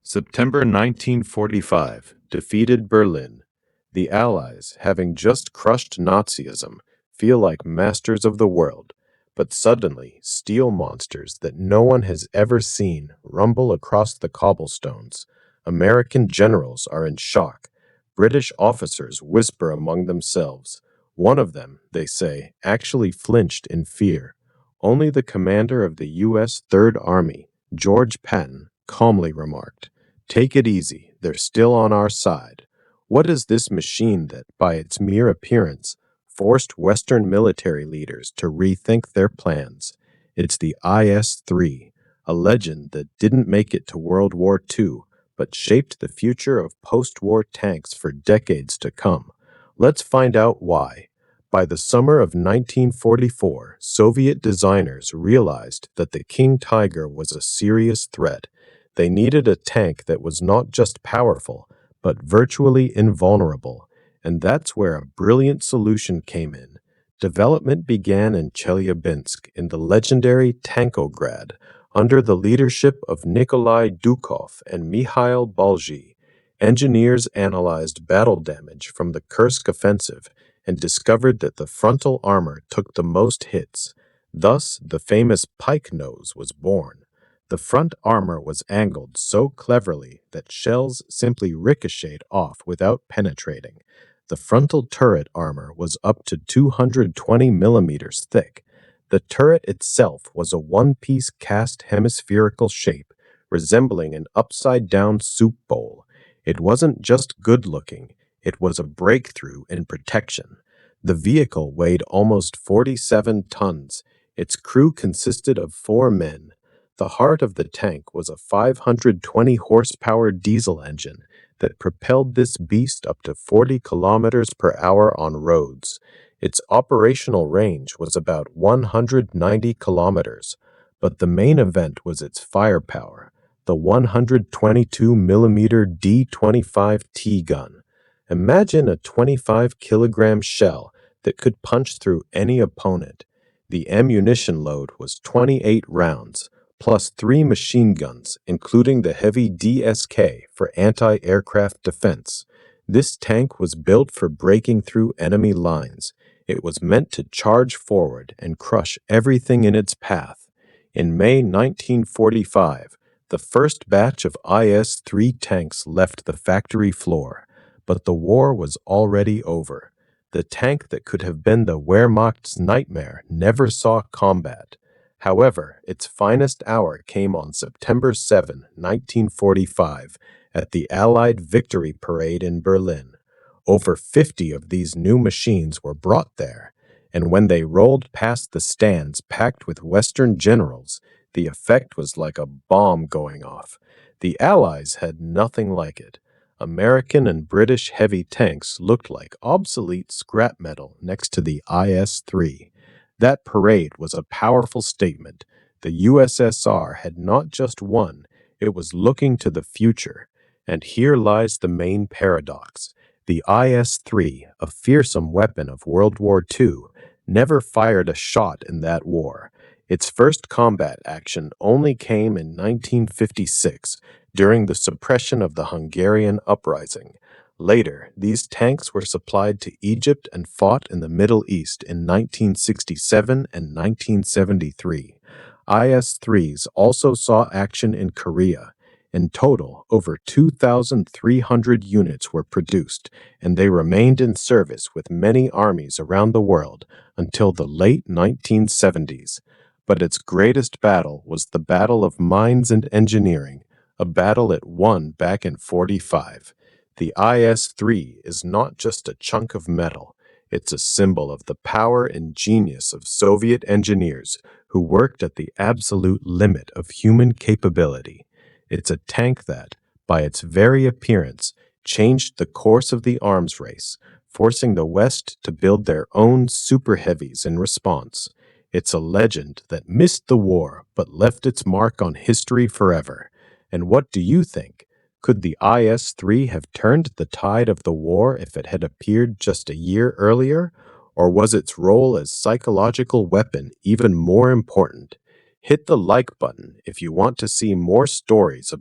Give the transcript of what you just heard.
September 1945 defeated Berlin. The Allies, having just crushed Nazism, feel like masters of the world, but suddenly steel monsters that no one has ever seen rumble across the cobblestones. American generals are in shock. British officers whisper among themselves. One of them, they say, actually flinched in fear. Only the commander of the U.S. Third Army, George Patton, calmly remarked, "Take it easy, they're still on our side." What is this machine that, by its mere appearance, forced Western military leaders to rethink their plans? It's the IS-3, a legend that didn't make it to World War II, but shaped the future of post-war tanks for decades to come. Let's find out why. By the summer of 1944, Soviet designers realized that the King Tiger was a serious threat. They needed a tank that was not just powerful, but virtually invulnerable, and that's where a brilliant solution came in. Development began in Chelyabinsk in the legendary Tankograd, under the leadership of Nikolai Dukov and Mikhail Balzhi. Engineers analyzed battle damage from the Kursk offensive and discovered that the frontal armor took the most hits. Thus, the famous pike nose was born. The front armor was angled so cleverly that shells simply ricocheted off without penetrating. The frontal turret armor was up to 220 millimeters thick. The turret itself was a one-piece cast hemispherical shape, resembling an upside-down soup bowl. It wasn't just good-looking, it was a breakthrough in protection. The vehicle weighed almost 47 tons. Its crew consisted of 4 men. The heart of the tank was a 520 horsepower diesel engine that propelled this beast up to 40 kilometers per hour on roads. Its operational range was about 190 kilometers, but the main event was its firepower, the 122 millimeter D-25T gun. Imagine a 25-kilogram shell that could punch through any opponent. The ammunition load was 28 rounds, plus 3 machine guns, including the heavy DSK for anti-aircraft defense. This tank was built for breaking through enemy lines. It was meant to charge forward and crush everything in its path. In May 1945, the first batch of IS-3 tanks left the factory floor, but the war was already over. The tank that could have been the Wehrmacht's nightmare never saw combat. However, its finest hour came on September 7, 1945, at the Allied Victory Parade in Berlin. Over 50 of these new machines were brought there, and when they rolled past the stands packed with Western generals, the effect was like a bomb going off. The Allies had nothing like it. American and British heavy tanks looked like obsolete scrap metal next to the IS-3. That parade was a powerful statement. The USSR had not just won, it was looking to the future. And here lies the main paradox. The IS-3, a fearsome weapon of World War II, never fired a shot in that war. Its first combat action only came in 1956, during the suppression of the Hungarian uprising. Later, these tanks were supplied to Egypt and fought in the Middle East in 1967 and 1973. IS-3s also saw action in Korea. In total, over 2,300 units were produced, and they remained in service with many armies around the world until the late 1970s. But its greatest battle was the Battle of Mines and Engineering, a battle it won back in 45. The IS-3 is not just a chunk of metal, it's a symbol of the power and genius of Soviet engineers who worked at the absolute limit of human capability. It's a tank that, by its very appearance, changed the course of the arms race, forcing the West to build their own super heavies in response. It's a legend that missed the war but left its mark on history forever. And what do you think? Could the IS-3 have turned the tide of the war if it had appeared just a year earlier? Or was its role as psychological weapon even more important? Hit the like button if you want to see more stories